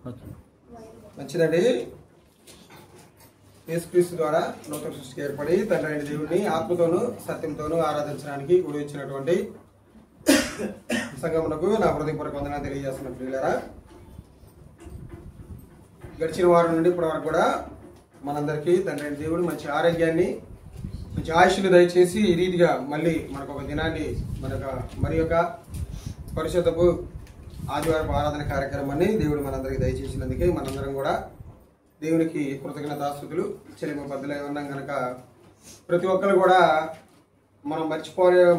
మంచిదండి. యేసుక్రీస్తు ద్వారా నూతన సృష్టికి ఏర్పడి తండ్రి అయిన దేవుడిని ఆత్మతోనూ సత్యంతోనూ ఆరాధించడానికి కూడి వచ్చినటువంటి సంగమునకు నా హృదయపూర్వక వందనాలు తెలియజేస్తున్న ప్రియులారా, గడిచిన వారం నుండి ఇప్పటి వరకు కూడా మనందరికీ తండ్రి అయిన దేవుడు మంచి ఆరోగ్యాన్ని, మంచి ఆయుష్ను దయచేసి ఈ రీతిగా మళ్ళీ మనకు ఒక దినాన్ని మరి యొక్క పరిశుద్ధపు ఆదివారపు ఆరాధన కార్యక్రమాన్ని దేవుడు మనందరికీ దయచేసినందుకే మనందరం కూడా దేవునికి కృతజ్ఞతాస్తుతులు చెల్లింపబద్దులై ఉన్నాం కనుక ప్రతి ఒక్కరు కూడా మనం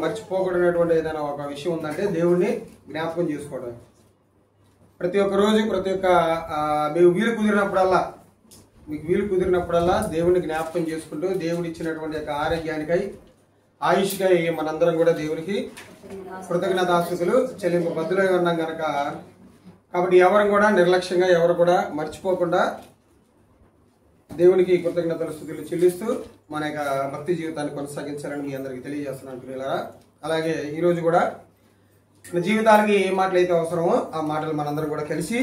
మర్చిపోకూడనటువంటి ఏదైనా ఒక విషయం ఉందంటే దేవుడిని జ్ఞాపకం చేసుకోవడం. ప్రతి ఒక్క రోజు మీకు వీలు కుదిరినప్పుడల్లా దేవుడిని జ్ఞాపకం చేసుకుంటూ దేవుడు ఇచ్చినటువంటి యొక్క ఆరోగ్యానికై, ఆయుష్కై మనందరం కూడా దేవునికి కృతజ్ఞతాస్తుతులు చెల్లింపబద్దులై ఉన్నాం కనుక కాబట్టి ఎవరు కూడా నిర్లక్ష్యంగా ఎవరు కూడా మర్చిపోకుండా దేవునికి కృతజ్ఞతల స్తుతులు చెల్లిస్తూ మన యొక్క భక్తి జీవితాన్ని కొనసాగించాలని మీ అందరికీ తెలియజేస్తున్నాను పిల్లలారా. అలాగే ఈరోజు కూడా మన జీవితానికి ఏ మాటలు అయితే అవసరమో ఆ మాటలు మనందరం కూడా కలిసి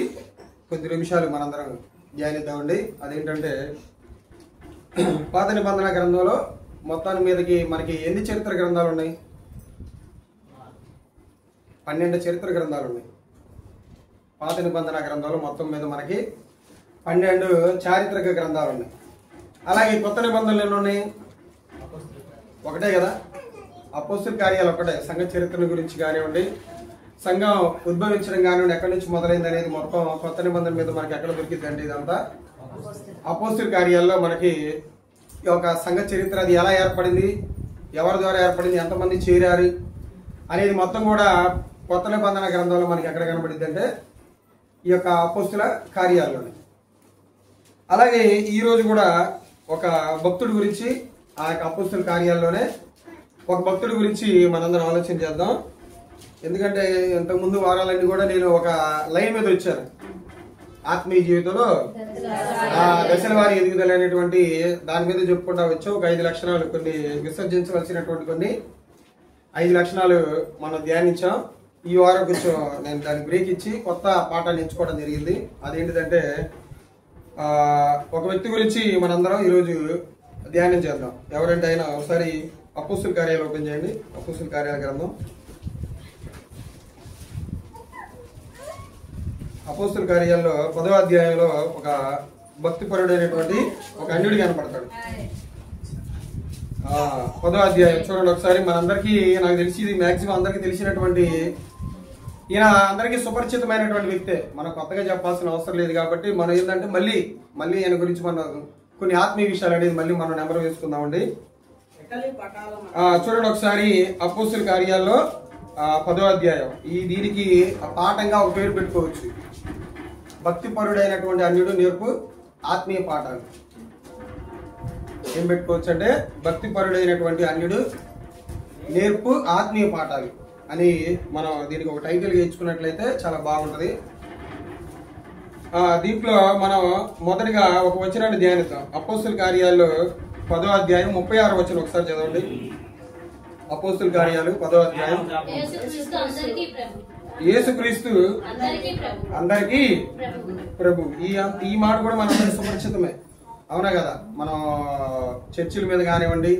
కొద్ది నిమిషాలు మనందరం ధ్యానిద్దామండి. అదేంటంటే పాత నిబంధన గ్రంథంలో మొత్తాన్ని మీదకి మనకి ఎన్ని చరిత్ర గ్రంథాలు ఉన్నాయి? 12 చరిత్ర గ్రంథాలు ఉన్నాయి. పాత నిబంధన గ్రంథంలో మొత్తం మీద మనకి 12 చారిత్రక గ్రంథాలు ఉన్నాయి. అలాగే కొత్త నిబంధనలు ఎన్ని ఉన్నాయి? ఒకటే కదా, అపోస్తుల కార్యాలు ఒకటే. సంఘ చరిత్ర గురించి కానివ్వండి, సంఘం ఉద్భవించడం కానివ్వండి, ఎక్కడి నుంచి మొదలైంది అనేది మొత్తం కొత్త నిబంధన మీద మనకి ఎక్కడ దొరికిందండి? ఇదంతా అపోస్తుల కార్యాల్లో మనకి ఒక సంఘ చరిత్ర, అది ఎలా ఏర్పడింది, ఎవరి ద్వారా ఏర్పడింది, ఎంతమంది చేరారు అనేది మొత్తం కూడా కొత్త నిబంధన గ్రంథంలో మనకి ఎక్కడ కనబడింది అంటే ఈ యొక్క అపోస్తుల కార్యాల్లోనే. అలాగే ఈరోజు కూడా ఒక భక్తుడి గురించి, ఆ యొక్క అపోస్తుల కార్యాల్లోనే ఒక భక్తుడి గురించి మనందరం ఆలోచన చేద్దాం. ఎందుకంటే ఇంతకుముందు వారాలన్నీ కూడా నేను ఒక లైన్ మీద వచ్చాను. ఆత్మీయ జీవితంలో దశల వారి ఎదుగుదల అనేటువంటి దాని మీద చెప్పుకుంటా వచ్చాం. ఒక 5 లక్షణాలు, కొన్ని విసర్జించవలసినటువంటి కొన్ని 5 లక్షణాలు మనం ధ్యానించాం. ఈ వారం కొంచెం నేను దానికి బ్రేక్ ఇచ్చి కొత్త పాఠాలు ఎంచుకోవడం జరిగింది. అదేంటిదంటే ఒక వ్యక్తి గురించి మనందరం ఈరోజు ధ్యానం చేద్దాం. ఎవరంటే ఆయన ఒకసారి అపోస్తుల కార్యాలు ఓపెన్ చేయండి. అపోస్తుల కార్యాల గ్రంథం, అపోస్తుల కార్యాల్లో 10వ అధ్యాయంలో ఒక భక్తిపరుడైనటువంటి ఒక అన్యుడు కనపడతాడు. 10వ అధ్యాయం చూడండి ఒకసారి. మనందరికీ, నాకు తెలిసి ఇది మ్యాక్సిమం అందరికీ తెలిసినటువంటి, ఈయన అందరికీ సుపరిచితమైనటువంటి వ్యక్తే. మనం కొత్తగా చెప్పాల్సిన అవసరం లేదు. కాబట్టి మనం ఏంటంటే మళ్ళీ ఈయన గురించి మనం కొన్ని ఆత్మీయ విషయాలు అనేది మళ్ళీ మనం నెంబర్ వేసుకుందామండి. చూడండి ఒకసారి అపోస్తుల కార్యాల్లో 10వ అధ్యాయం. దీనికి పాఠంగా ఒక పేరు పెట్టుకోవచ్చు. భక్తిపరుడైనటువంటి అన్యుడు నేర్పు ఆత్మీయ పాఠాలు. ఏం పెట్టుకోవచ్చు అంటే భక్తిపరుడైనటువంటి అన్యుడు నేర్పు ఆత్మీయ పాఠాలు అని మనం దీనికి ఒక టైటిల్ ఇచ్చుకున్నట్లయితే చాలా బాగుంటది. దీంట్లో మనం మొదటిగా ఒక వచనాన్ని ధ్యానిద్దాం. అపోస్తుల కార్యాల్లో 10వ అధ్యాయం 36వ వచనం ఒకసారి చదవండి. అపోస్తుల కార్యాలు 10వ అధ్యాయం. యేసుక్రీస్తు అందరికీ ప్రభు. ఈ మాట కూడా మనందరికీ సుపరిచితమే, అవునా కదా? మనం చర్చిల మీద కానివ్వండి,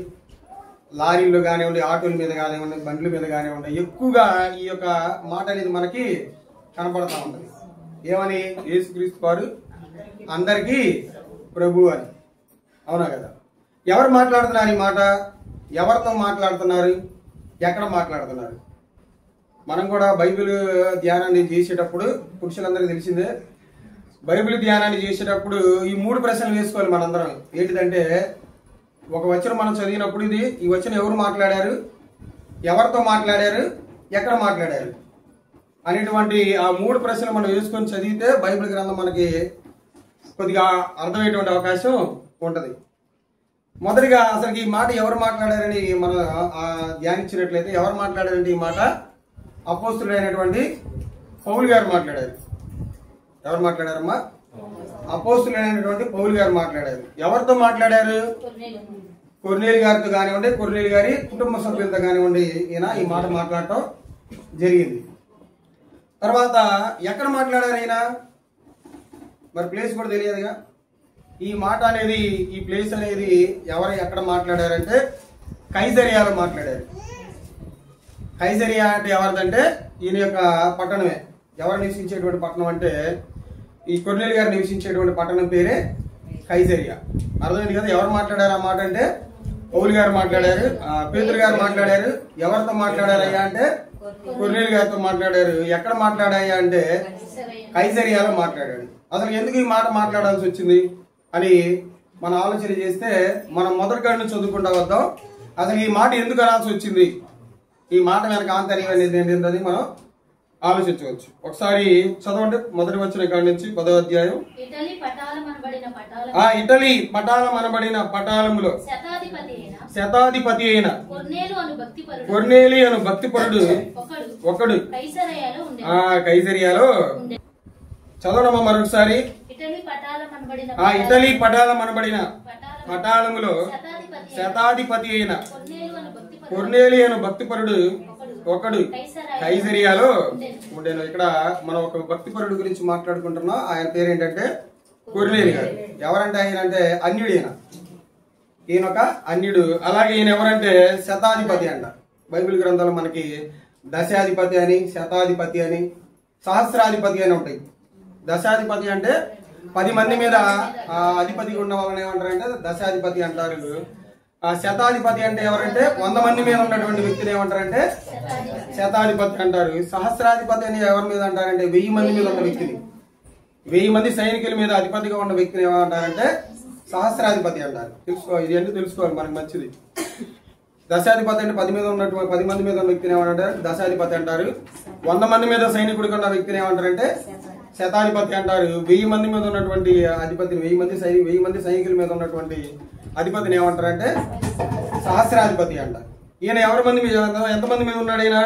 లారీల్లో కానివ్వండి, ఆటోల మీద కానివ్వండి, బండ్ల మీద కానివ్వండి, ఎక్కువగా ఈ యొక్క మాట అనేది మనకి కనపడతా ఉంటుంది. ఏమని? యేసుక్రీస్తు వారు అందరికీ ప్రభు అని, అవునా కదా? ఎవరు మాట్లాడుతున్నారు ఈ మాట? ఎవరితో మాట్లాడుతున్నారు? ఎక్కడ మాట్లాడుతున్నారు? మనం కూడా బైబిల్ ధ్యానాన్ని చేసేటప్పుడు, పురుషులందరికీ తెలిసిందే, బైబిల్ ధ్యానాన్ని చేసేటప్పుడు ఈ 3 ప్రశ్నలు వేసుకోవాలి మనందరం. ఏంటిదంటే, ఒక వచనం మనం చదివినప్పుడు ఈ వచనం ఎవరు మాట్లాడారు, ఎవరితో మాట్లాడారు, ఎక్కడ మాట్లాడారు అనేటువంటి ఆ 3 ప్రశ్నలు మనం వేసుకొని చదివితే బైబిల్ గ్రంథం మనకి కొద్దిగా అర్థమయ్యేటువంటి అవకాశం ఉంటది. మొదటిగా అసలు ఈ మాట ఎవరు మాట్లాడారని మనం ధ్యానించినట్లయితే, ఎవరు మాట్లాడారంటే ఈ మాట అపోస్తులైనటువంటి పౌలు గారు మాట్లాడారు. ఎవరు మాట్లాడారమ్మా? అపోస్తులైనటువంటి పౌలు గారు మాట్లాడారు. ఎవరితో మాట్లాడారు? కొర్నేలి గారితో కానివ్వండి, కొర్నేలి గారి కుటుంబ సభ్యులతో కానివ్వండి, ఈయన ఈ మాట మాట్లాడటం జరిగింది. తర్వాత ఎక్కడ మాట్లాడారు ఈయన? మరి ప్లేస్ కూడా తెలియదుగా. ఈ మాట అనేది, ఈ ప్లేస్ అనేది ఎవరు ఎక్కడ మాట్లాడారంటే కైసరియాలో మాట్లాడారు. కైసరియా అంటే ఎవరిదంటే ఈయన యొక్క పట్టణమే. ఎవరు నివసించేటువంటి పట్టణం అంటే ఈ కొర్నేలి గారు నివసించేటువంటి పట్టణం పేరే కైసరియా. అర్థమైంది కదా. ఎవరు మాట్లాడారు ఆ మాట అంటే పౌలు గారు మాట్లాడారు, పేతురు గారు మాట్లాడారు. ఎవరితో మాట్లాడారయ్యా అంటే కొర్నేలి గారితో మాట్లాడారు. ఎక్కడ మాట్లాడాయా అంటే కైసరియాలో మాట్లాడాడు. అసలు ఎందుకు ఈ మాట మాట్లాడాల్సి వచ్చింది అని మనం ఆలోచన చేస్తే మనం మొదటి కాడి నుంచి చదువుకుంటా వద్దాం. అసలు ఈ మాట ఎందుకు అనాల్సి వచ్చింది, ఈ మాట వెనక ఆంతర్యం అనేది ఏంటంటే మనం ఆలోచించవచ్చు. ఒకసారి చదవండి, మొదటి వచ్చిన కాడి నుంచి 10వ అధ్యాయం. ఇటలీ పటాలం అనబడిన పటాలములో శతాధిపతి అయిన కొర్నేలి అను భక్తిపరుడు ఒకడు కైసరియాలో. చదవడమ్మా మరొకసారి. ఇటలీ పటాలం అనబడిన పటాలములో శతాధిపతి అయిన కొర్నేలి అను భక్తిపరుడు ఒకడు కైసరియాలో ఉండేను. ఇక్కడ మనం ఒక భక్తిపరుడు గురించి మాట్లాడుకుంటున్నాం. ఆయన పేరు ఏంటంటే కొర్నేలి గారు. ఎవరంటే ఆయన అంటే అన్యుడు. ఈయన ఒక అన్యుడు. అలాగే ఈయన ఎవరంటే శతాధిపతి అంట. బైబిల్ గ్రంథాలు మనకి దశాధిపతి అని, శతాధిపతి అని, సహస్రాధిపతి అని ఉంటాయి. దశాధిపతి అంటే 10 మంది మీద అధిపతిగా ఉన్న వాళ్ళని ఏమంటారంటే దశాధిపతి అంటారు. శతాధిపతి అంటే ఎవరంటే 100 మంది మీద ఉన్నటువంటి వ్యక్తిని ఏమంటారంటే శతాధిపతి అంటారు. సహస్రాధిపతి అని ఎవరి మీద అంటారంటే 1000 మంది మీద ఉన్న వ్యక్తిని, 1000 మంది సైనికుల మీద అధిపతిగా ఉన్న వ్యక్తిని ఏమంటారంటే సహస్రాధిపతి అంటారు. ఇది అంటే తెలుసుకోవాలి మనకి మంచిది. దశాధిపతి అంటే 10 మంది మీద ఉన్న వ్యక్తిని ఏమంటారు దశాధిపతి అంటారు. 100 మంది మీద సైనికుడిగా ఉన్న వ్యక్తిని ఏమంటారంటే శతాధిపతి అంటారు. 1000 మంది మీద ఉన్నటువంటి అధిపతిని, 1000 మంది సైనికుల మీద ఉన్నటువంటి అధిపతిని ఏమంటారంటే సహస్రాధిపతి అంటారు. ఈయన ఎవరి మంది మీద, ఎంతమంది మీద ఉన్నాడు ఈయన?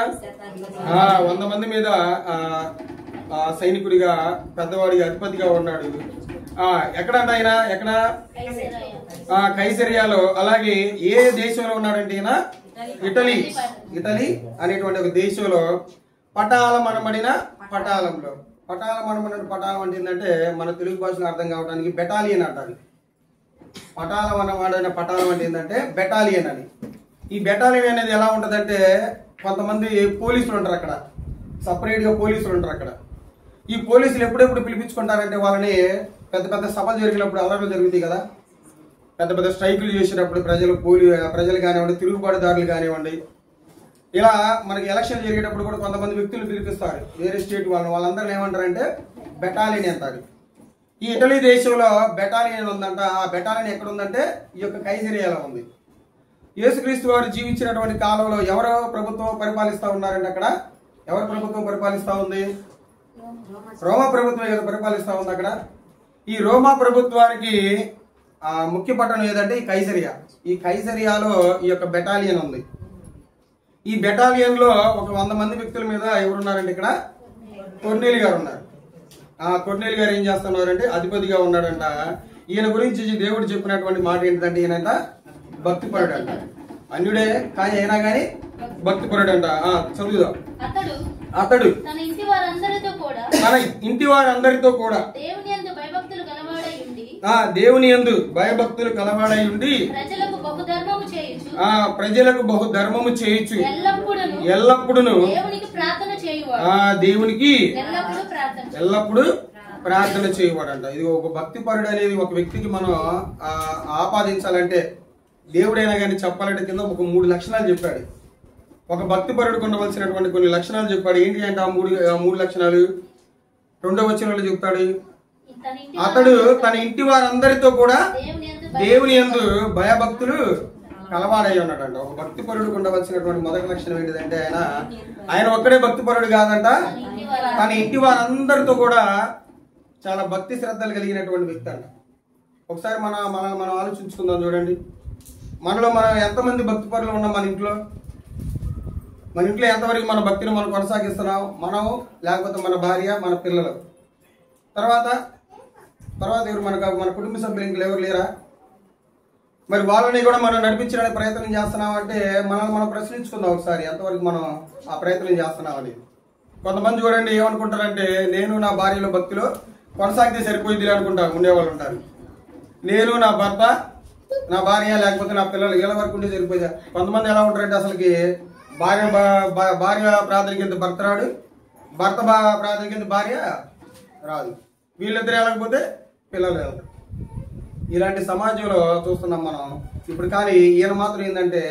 100 మంది మీద సైనికుడిగా, పెద్దవాడిగా, అధిపతిగా ఉన్నాడు. ఎక్కడంట ఆయన? ఎక్కడ? కైసరియాలో. అలాగే ఏ దేశంలో ఉన్నాడంటే ఈయన ఇటలీ అనేటువంటి ఒక దేశంలో పటాలం అనబడిన పటాలంలో. పటాలం అనబడిన పటాలం అంటే ఏంటంటే మన తెలుగు భాషలో అర్థం కావడానికి బెటాలియన్ అంటారు. పటాలం అనబడిన పటాలం అంటే ఏంటంటే బెటాలియన్ అని. ఈ బెటాలియన్ అనేది ఎలా ఉంటదంటే కొంతమంది పోలీసులు ఉంటారు అక్కడ, సపరేట్ గా పోలీసులు ఉంటారు అక్కడ. ఈ పోలీసులు ఎప్పుడెప్పుడు పిలిపించుకుంటారంటే వాళ్ళని పెద్ద పెద్ద సభలు జరిగినప్పుడు, అల్లర్లు జరుగుతాయి కదా, పెద్ద పెద్ద స్ట్రైకులు చేసేటప్పుడు ప్రజలు కానివ్వండి, తిరుగుబాటుదారులు కానివ్వండి, ఇలా మనకి ఎలక్షన్ జరిగేటప్పుడు కూడా కొంతమంది వ్యక్తులు పిలిపిస్తారు వేరే స్టేట్ వాళ్ళందరినీ ఏమంటారంటే బెటాలియన్ అంటారు. ఈ ఇటలీ దేశంలో బెటాలియన్ ఉందంట. ఆ బెటాలియన్ ఎక్కడ ఉందంటే ఈ యొక్క కైసరియాలో ఉంది. యేసుక్రీస్తు వారు జీవించినటువంటి కాలంలో ఎవరో ప్రభుత్వం పరిపాలిస్తా ఉన్నారంటే అక్కడ ఎవరు ప్రభుత్వం పరిపాలిస్తా ఉంది? రోమా ప్రభుత్వం ఏదో పరిపాలిస్తా ఉంది అక్కడ. ఈ రోమా ప్రభుత్వానికి ముఖ్య పట్టణం ఏదంటే ఈ కైసరియా. ఈ కైసరియాలో ఈ యొక్క బెటాలియన్ ఉంది. ఈ బెటాలియన్ లో ఒక 100 మంది వ్యక్తుల మీద ఎవరున్నారంటే ఇక్కడ కొర్నేలి గారు ఉన్నారు. కొర్నేలి గారు ఏం చేస్తున్నారంటే అధిపతిగా ఉన్నాడంట. ఈయన గురించి దేవుడు చెప్పినటువంటి మాట ఏంటంటే ఈయనంట భక్తిపరుడు అంట. అన్యుడే కానీ అయినా గాని భక్తిపరుడు అంట. చదువుదాం. అతడు తన ఇంటి వారందరితో కూడా దేవుని యందు భయభక్తులు కలవాడై ఉండి ప్రజలకు బహుధర్మము చేయుచు ఎల్లప్పుడూ దేవునికి ఎల్లప్పుడూ ప్రార్థన చేయవాడంట. ఇది ఒక భక్తిపరుడు అనేది ఒక వ్యక్తికి మనం ఆపాదించాలంటే, దేవుడైనా కానీ చెప్పాలంటే కింద ఒక 3 లక్షణాలు చెప్పాడు. ఒక భక్తిపరుడికి ఉండవలసినటువంటి కొన్ని లక్షణాలు చెప్పాడు. ఏంటి అంటే ఆ మూడు లక్షణాలు 2వ వచనంలో చెప్తాడు. అతడు తన ఇంటి వారందరితో కూడా దేవుని యందు భయభక్తులు కలవాడై ఉన్నాడంట. ఒక భక్తిపరుడికి ఉండవలసినటువంటి మొదటి లక్షణం ఏంటిదంటే ఆయన ఒక్కడే భక్తిపరుడు కాదంట, తన ఇంటి వారందరితో కూడా చాలా భక్తి శ్రద్ధలు కలిగినటువంటి వ్యక్తి అంట. ఒకసారి మనం ఆలోచించుకుందాం. చూడండి, మనలో మనం ఎంతమంది భక్తిపరులు ఉన్నాం? మన ఇంట్లో ఎంతవరకు మన భక్తిని మనం కొనసాగిస్తున్నాం? మనం, లేకపోతే మన భార్య, మన పిల్లలు, తర్వాత ఎవరు? మన కుటుంబ సభ్యులు ఇంట్లో ఎవరు లేరా? మరి వాళ్ళని కూడా మనం నడిపించడానికి ప్రయత్నం చేస్తున్నాం అంటే మనం ప్రశ్నించుకుందాం ఒకసారి, ఎంతవరకు మనం ఆ ప్రయత్నం చేస్తున్నామని. కొంతమంది చూడండి ఏమనుకుంటారంటే, నేను నా భార్యలో భక్తిలో కొనసాగితే సరిపోయింది అనుకుంటా ఉండేవాళ్ళు ఉంటారు. నేను, నా భర్త, నా భార్య, లేకపోతే నా పిల్లలు వీళ్ళ వరకు ఉంటే సరిపోయింది. కొంతమంది ఎలా ఉంటారంటే అసలుకి భార్య ప్రార్థన కింద భర్త రాడు, భర్త ప్రార్థన కింద భార్య రాదు, వీళ్ళిద్దరు వెళ్ళకపోతే పిల్లలు వెళ్తారు. ఇలాంటి సమాజంలో చూస్తున్నాం మనం ఇప్పుడు. కానీ ఈయన మాత్రం ఏంటంటే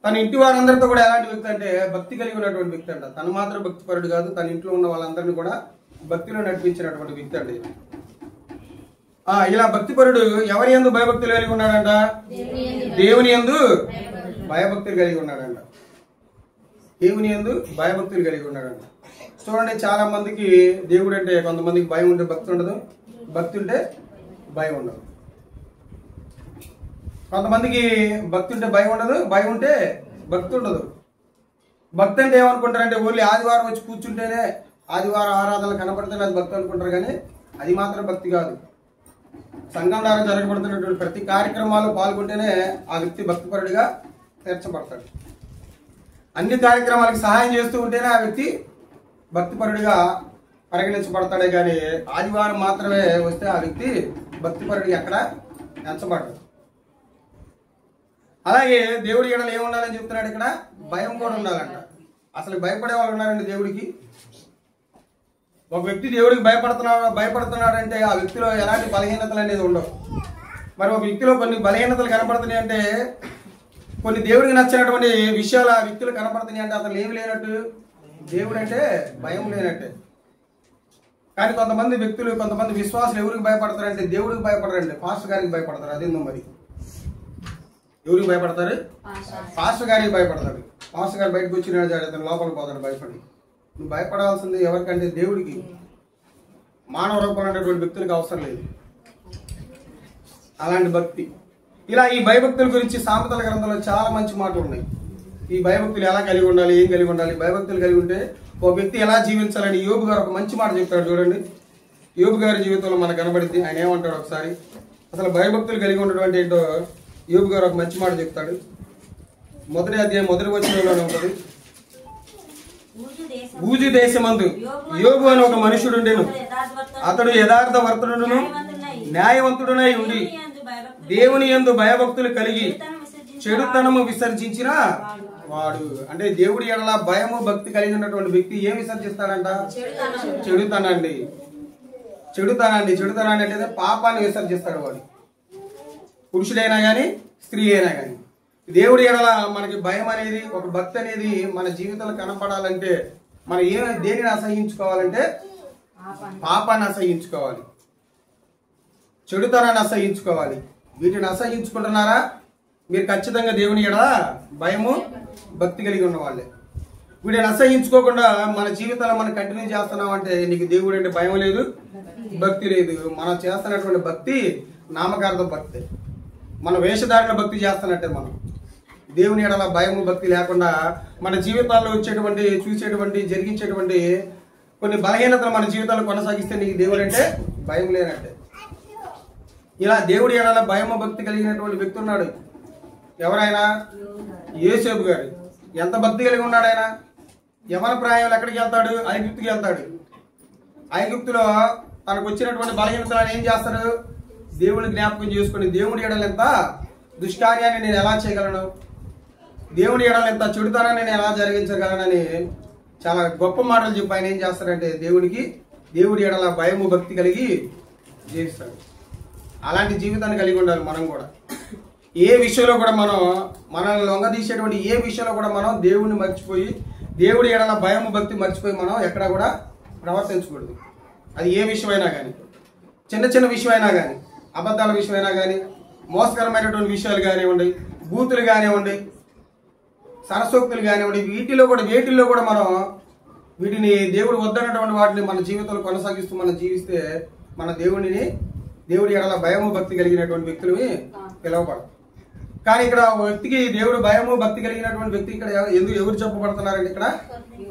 తన ఇంటి వారందరితో కూడా ఎలాంటి వ్యక్తి అంటే భక్తి కలిగి ఉన్నటువంటి వ్యక్తి అంట. తను మాత్రం భక్తిపరుడు కాదు, తన ఇంట్లో ఉన్న వాళ్ళందరినీ కూడా భక్తిలో నడిపించినటువంటి వ్యక్తి అండి. ఇలా భక్తిపరుడు ఎవరి యందు భయభక్తులు కలిగి ఉన్నాడంట? దేవుని యందు భయభక్తులు కలిగి ఉన్నాడంట. దేవుని యందు భయభక్తులు కలిగి ఉన్నాడంట. చూడండి, చాలా మందికి దేవుడు అంటే కొంతమందికి భయం ఉంటే భక్తి ఉండదు, భక్తి ఉంటే భయం ఉండదు. కొంతమందికి భక్తి ఉంటే భయం ఉండదు, భయం ఉంటే భక్తి ఉండదు. భక్తి అంటే ఏమనుకుంటారంటే ఓన్లీ ఆదివారం వచ్చి కూర్చుంటేనే, ఆదివారం ఆరాధనలు కనపడితేనే అది భక్తి అనుకుంటారు. కానీ అది మాత్రం భక్తి కాదు. సంఘం ద్వారా జరగబడుతున్నటువంటి ప్రతి కార్యక్రమాలు పాల్గొంటేనే ఆ వ్యక్తి భక్తిపరుడిగా తీర్చబడతాడు. అన్ని కార్యక్రమాలకు సహాయం చేస్తూ ఉంటేనే ఆ వ్యక్తి భక్తిపరుడిగా పరిగణించబడతాడే కానీ ఆదివారం మాత్రమే వస్తే ఆ వ్యక్తి భక్తిపరుడిగా ఎక్కడ ఎంచబడతాడు. అలాగే దేవుడి ఎడలు ఏముండాలని చెప్తున్నాడు ఇక్కడ? భయం కూడా ఉండాలంట. అసలు భయపడే వాళ్ళు ఉన్నారండి దేవుడికి. ఒక వ్యక్తి దేవుడికి భయపడుతున్నాడంటే ఆ వ్యక్తిలో ఎలాంటి బలహీనతలు అనేది ఉండవు. మరి ఒక వ్యక్తిలో కొన్ని బలహీనతలు కనపడుతున్నాయి అంటే, కొన్ని దేవుడికి నచ్చినటువంటి విషయాలు ఆ వ్యక్తులు కనపడుతున్నాయి అంటే అతను ఏమి లేనట్టు, దేవుడు అంటే భయం లేనట్టే. కానీ కొంతమంది వ్యక్తులు, కొంతమంది విశ్వాసులు ఎవరికి భయపడతారంటే దేవుడికి భయపడరండి, పాస్టర్ గారికి భయపడతారు. అదేందో మరి ఎవరికి భయపడతారు? పాస్టర్ గారికి భయపడతారు. పాస్టర్ గారు బయటకు వచ్చిన అతను లోపలికి పోతాడు భయపడి. నువ్వు భయపడాల్సింది ఎవరికంటే దేవుడికి. మానవ రూపంలో ఉన్నటువంటి వ్యక్తులకు అవసరం లేదు అలాంటి భక్తి. ఇలా ఈ భయభక్తుల గురించి సామెతల గ్రంథంలో చాలా మంచి మాటలు ఉన్నాయి. ఈ భయభక్తులు ఎలా కలిగి ఉండాలి, ఏం కలిగి ఉండాలి, భయభక్తులు కలిగి ఉంటే ఒక వ్యక్తి ఎలా జీవించాలని యోబు గారు ఒక మంచి మాట చెప్తాడు. చూడండి, యోబు గారి జీవితంలో మనకు కనబడింది. ఆయన ఏమంటాడు ఒకసారి, అసలు భయభక్తులు కలిగి ఉండడం ఏంటో యోబు గారు ఒక మంచి మాట చెప్తాడు. మొదటి అధ్యాయం మొదటి వచనంలోనే ఉంటుంది. ఊజు దేశమందు యోబు అని ఒక మనుషుడు ఉండెను. అతడు యథార్థ వర్తనుడును న్యాయవంతుడునై ఉండి దేవుని యందు భయభక్తులు కలిగి చెడుతనము విసర్జించిన వాడు. అంటే దేవుడి ఎడల భయము భక్తి కలిగి ఉన్నటువంటి వ్యక్తి ఏం విసర్జిస్తాడంట? చెడుతనాన్ని. చెడుతనాన్ని అంటే పాపాన్ని విసర్జిస్తాడు వాడు. పురుషుడైనా గాని స్త్రీ అయినా గాని దేవుడి ఎడల మనకి భయం అనేది, ఒక భక్తి అనేది మన జీవితంలో కనపడాలంటే మనం దేనిని అసహించుకోవాలంటే పాపాన్ని అసహించుకోవాలి, చెడుతనాన్ని అసహించుకోవాలి. వీటిని అసహించుకుంటున్నారా మీరు? ఖచ్చితంగా దేవుని ఎడల భయము భక్తి కలిగి ఉన్న వాళ్ళే. వీటిని అసహించుకోకుండా మన జీవితంలో మనం కంటిన్యూ చేస్తున్నాం అంటే నీకు దేవుడు అంటే భయం లేదు, భక్తి లేదు. మనం చేస్తున్నటువంటి భక్తి నామకార్థ భక్తి, మన వేషధారణ భక్తి చేస్తున్నట్టే. మనం దేవుని ఎడల భయము భక్తి లేకుండా మన జీవితాల్లో వచ్చేటువంటి, చూసేటువంటి, జరిగించేటువంటి కొన్ని బలహీనతలు మన జీవితాల్లో కొనసాగిస్తే నీకు దేవుడు అంటే భయం లేనట్టే. ఇలా దేవుడి ఎడల భయము భక్తి కలిగినటువంటి వ్యక్తి ఉన్నాడు. ఎవరైనా? యోసేపు గారు. ఎంత భక్తి కలిగి ఉన్నాడు ఆయన? యవన ప్రాయంలో ఎక్కడికి వెళ్తాడు? ఐగుప్తుకి వెళ్తాడు. ఐగుప్తులో తనకు వచ్చినటువంటి బలహీనతలను ఏం చేస్తాడు? దేవుని జ్ఞాపకం చేసుకుని దేవుడి ఎడల ఎంత దుష్కార్యాన్ని నేను ఎలా చేయగలను, దేవుడి ఎడల ఎంత చెడుతనాన్ని నేను ఎలా జరిగించగలనని చాలా గొప్ప మాటలు చెప్పి ఆయన ఏం చేస్తాడంటే దేవుడి ఎడల భయము భక్తి కలిగి జీవిస్తాడు. అలాంటి జీవితాన్ని కలిగి ఉండాలి మనం కూడా. ఏ విషయంలో కూడా మనల్ని లొంగదీసేటువంటి ఏ విషయంలో కూడా మనం దేవుడిని మర్చిపోయి, దేవుడి ఎడల భయము భక్తి మర్చిపోయి మనం ఎక్కడా కూడా ప్రవర్తించకూడదు. అది ఏ విషయమైనా కానీ, చిన్న చిన్న విషయమైనా కానీ, అబద్ధాల విషయమైనా కానీ, మోసకరమైనటువంటి విషయాలు కానివ్వండి, బూతులు కానివ్వండి, సరసోక్తులు కానివ్వండి, వేటిల్లో కూడా మనం వీటిని దేవుడు వద్దన్నటువంటి వాటిని మన జీవితంలో కొనసాగిస్తూ మనం జీవిస్తే మన దేవుడి ఎడల భయము భక్తి కలిగినటువంటి వ్యక్తులని పిలువబడతాం. కానీ ఇక్కడ వ్యక్తికి దేవుడు భయము భక్తి కలిగినటువంటి వ్యక్తి ఇక్కడ ఎవరు చెప్పబడుతున్నారంటే ఇక్కడ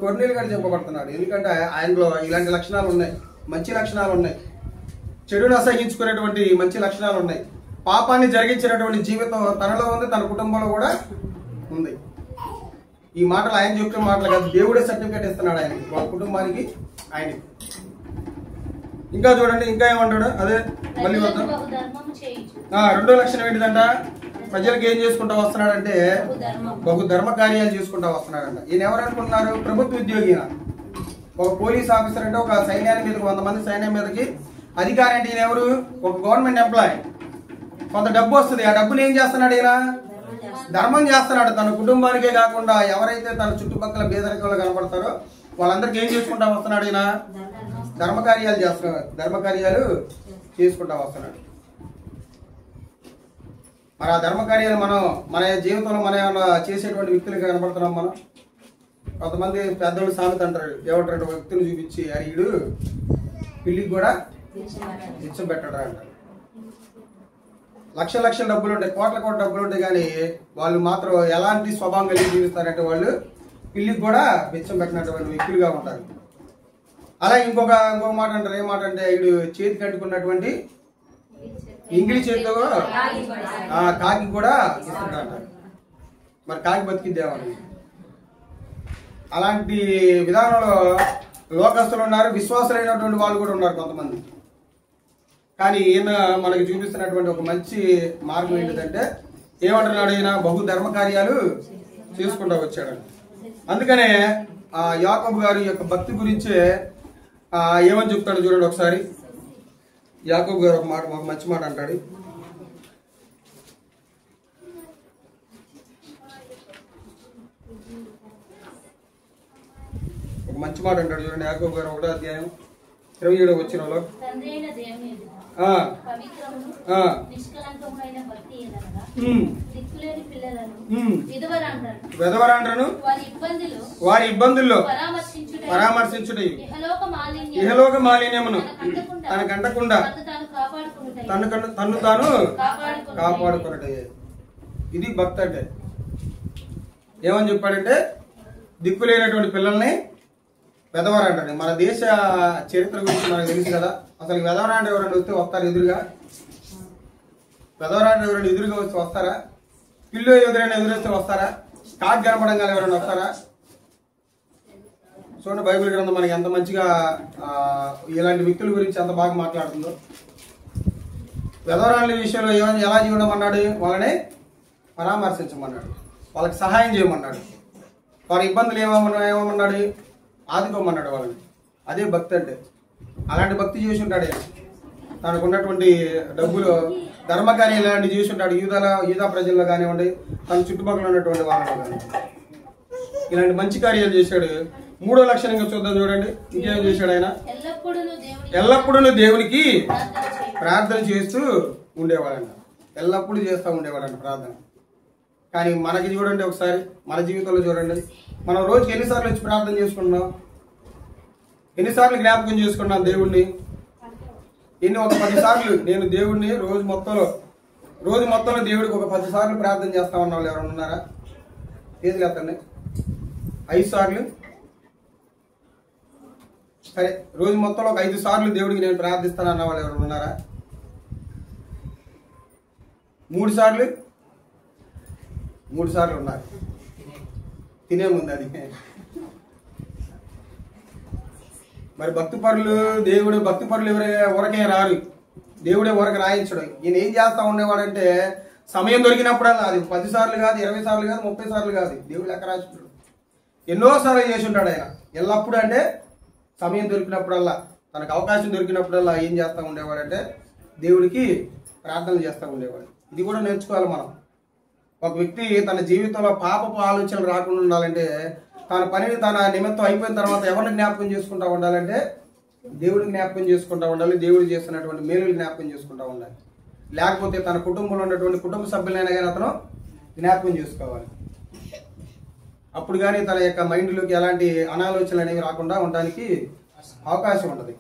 కొర్నేలు గారు చెప్పబడుతున్నాడు. ఎందుకంటే ఆయనలో ఇలాంటి లక్షణాలు ఉన్నాయి, మంచి లక్షణాలు ఉన్నాయి. చెడును అసహించుకునేటువంటి మంచి లక్షణాలు ఉన్నాయి. పాపాన్ని జరిగించినటువంటి జీవితం తనలో ఉంది, తన కుటుంబంలో కూడా ఉంది. ఈ మాటలు ఆయన చెప్తున్న మాటలు కాదు, దేవుడే సర్టిఫికేట్ ఇస్తున్నాడు ఆయనకి, వాళ్ళ కుటుంబానికి, ఆయనకి. ఇంకా చూడండి, ఇంకా ఏమంటాడు, అదే మళ్ళీ వద్దాం. రెండో లక్షణం ఏంటిదంట, ప్రజలకు ఏం చేసుకుంటా వస్తున్నాడంటే బహుధర్మ కార్యాలు చేసుకుంటా వస్తున్నాడంట. ఈయన ఎవరు అనుకుంటున్నారు, ప్రభుత్వ ఉద్యోగి. ఒక పోలీస్ ఆఫీసర్ అంటే ఒక సైన్యాన్ని మీదకి 100 మంది సైన్యం మీదకి అధికారి అంటే ఈయన ఎవరు, ఒక గవర్నమెంట్ ఎంప్లాయీ. కొంత డబ్బు వస్తుంది, ఆ డబ్బుని ఏం చేస్తున్నాడు ఈయన, ధర్మం చేస్తున్నాడు. తన కుటుంబానికే కాకుండా ఎవరైతే తన చుట్టుపక్కల పేదరికంలో కనపడతారో వాళ్ళందరికీ ఏం చేసుకుంటా వస్తున్నాడు ఈయన, ధర్మకార్యాలు చేస్తున్నాడు, ధర్మకార్యాలు చేసుకుంటా వస్తున్నాడు. మరి ఆ ధర్మకార్యాలు మనం మన జీవితంలో మనం ఏమన్నా చేసేటువంటి వ్యక్తులుగా కనపడుతున్నాం. మనం కొంతమంది పెద్దోళ్ళు సామెత అంటారు, ఏమంటారు, ఒక వ్యక్తిని చూపించి అడిగిడు పిల్లికి కూడా ఇచ్చం పెట్టడా అంటారు. లక్షల డబ్బులు ఉంటాయి, కోట్ల డబ్బులు ఉంటాయి, కానీ వాళ్ళు మాత్రం ఎలాంటి స్వభావం కలిగి జీవిస్తారంటే వాళ్ళు పిల్లికి కూడా బిచ్చం పెట్టినటువంటి వ్యక్తులుగా ఉంటారు. అలా ఇంకొక మాట అంటారు, ఏం మాట అంటే వీడు చేతి కట్టుకున్నటువంటి ఇంగిలి చేతితో కాకి కూడా ఇస్తుంటా అంటారు. మరి కాకి బతికిద్దేమని. అలాంటి విధానంలో లోకస్తులు ఉన్నారు, విశ్వాసులైనటువంటి వాళ్ళు కూడా ఉన్నారు కొంతమంది. కానీ ఈయన మనకి చూపిస్తున్నటువంటి ఒక మంచి మార్గం ఏంటిదంటే ఏమంటున్నాడు, ఈయన బహుధర్మ కార్యాలు చేసుకుంటూ వచ్చాడు. అందుకనే యాకోబు గారి యొక్క భక్తి గురించే ఏమని చెప్తాడు చూడండి ఒకసారి. యాకోబు గారు ఒక మంచి మాట అంటాడు. ఒక మంచి మాట అంటాడు చూడండి. యాకోబు గారు 1వ అధ్యాయం 27వ వచనంలో వెదవరాండ్రను వారి ఇబ్బందుల్లో పరామర్శించుట ఇహలోక మాలిన్యమును తనకంటకుండా తన్ను తాను కాపాడుకున్నట్టే. ఇది భక్తి అంటే. ఏమని చెప్పాడంటే దిక్కులేనటువంటి పిల్లల్ని వెదవరాండ్రని. మన దేశ చరిత్ర గురించి మనకు తెలుసు కదా. అసలు వెదవరాండ్ర ఎవరైనా వస్తే వస్తారు ఎదురుగా? వెదవరాండ్ర ఎవరైనా ఎదురుగా వచ్చి వస్తారా? పిల్లు ఎవరైనా ఎదురొస్తే వస్తారా? కాకి కనపడంగా ఎవరైనా వస్తారా? చూడండి బైబిల్ గ్రంథం మనకి ఎంత మంచిగా ఇలాంటి వ్యక్తుల గురించి ఎంత బాగా మాట్లాడుతుందో. వెదవరాండ్ర విషయంలో ఎలా చేయమన్నాడు, వాళ్ళని పరామర్శించమన్నాడు, వాళ్ళకి సహాయం చేయమన్నాడు, వారి ఇబ్బందులు ఏమన్నాడు, ఆదుకోమన్నాడు వాళ్ళని. అదే భక్తి అంటే. అలాంటి భక్తి చేసి ఉంటాడు. తనకు ఉన్నటువంటి డబ్బులు ధర్మకార్యం ఇలాంటి చేసి ఉంటాడు. యూదా ప్రజల్లో కానివ్వండి, తన చుట్టుపక్కల ఉన్నటువంటి వాళ్ళలో కానీ ఇలాంటి మంచి కార్యాలు చేశాడు. 3వ లక్షణంగా చూద్దాం చూడండి. ఇంకేం చేశాడు ఆయన, ఎల్లప్పుడూ దేవునికి ప్రార్థన చేస్తూ ఉండేవాడంట. ఎల్లప్పుడూ చేస్తూ ఉండేవాడంట ప్రార్థన. కానీ మనకి చూడండి ఒకసారి, మన జీవితంలో చూడండి, మనం రోజుకి ఎన్నిసార్లు వచ్చి ప్రార్థన చేసుకుంటున్నాం, ఎన్నిసార్లు జ్ఞాపకం చేసుకున్నాం దేవుణ్ణి. ఒక 10 సార్లు నేను దేవుణ్ణి రోజు మొత్తంలో దేవుడికి ఒక 10 సార్లు ప్రార్థన చేస్తా ఉన్న వాళ్ళు ఎవరైనా ఉన్నారా? ఏది అతన్ని 5 సార్లు సరే, రోజు మొత్తంలో ఒక 5 సార్లు దేవుడికి నేను ప్రార్థిస్తాను అన్న వాళ్ళు ఎవరైనా ఉన్నారా? 3 సార్లు ఉన్నారు. తినే ముందు అది. మరి భక్తి పరులు ఊరకే రారు, దేవుడే ఊరక రాయించడు. ఈయన ఏం చేస్తా ఉండేవాడంటే సమయం దొరికినప్పుడల్లా, అది 10 సార్లు కాదు, 20 సార్లు కాదు, 30 సార్లు కాదు, దేవుడు లెక్క రాసుకుంటాడు. ఎన్నోసార్లు చేసి ఉంటాడు ఆయన. ఎల్లప్పుడు అంటే సమయం దొరికినప్పుడల్లా, తనకు అవకాశం దొరికినప్పుడల్లా ఏం చేస్తూ ఉండేవాడంటే దేవుడికి ప్రార్థనలు చేస్తూ ఉండేవాడు. ఇది కూడా నేర్చుకోవాలి మనం. ఒక వ్యక్తి తన జీవితంలో పాపపు ఆలోచనలు రాకుండా ఉండాలంటే తన పనిని తన నిమిత్తం అయిపోయిన తర్వాత ఎవరిని జ్ఞాపకం చేసుకుంటూ ఉండాలంటే దేవుడిని జ్ఞాపకం చేసుకుంటూ ఉండాలి, దేవుడు చేస్తున్నటువంటి మేలుని జ్ఞాపకం చేసుకుంటూ ఉండాలి. లేకపోతే తన కుటుంబంలో ఉన్నటువంటి కుటుంబ సభ్యులైనా కానీ అతను జ్ఞాపకం చేసుకోవాలి. అప్పుడు కానీ తన యొక్క మైండ్లోకి ఎలాంటి అనాలోచనలు అనేవి రాకుండా ఉండడానికి అవకాశం ఉంటుంది.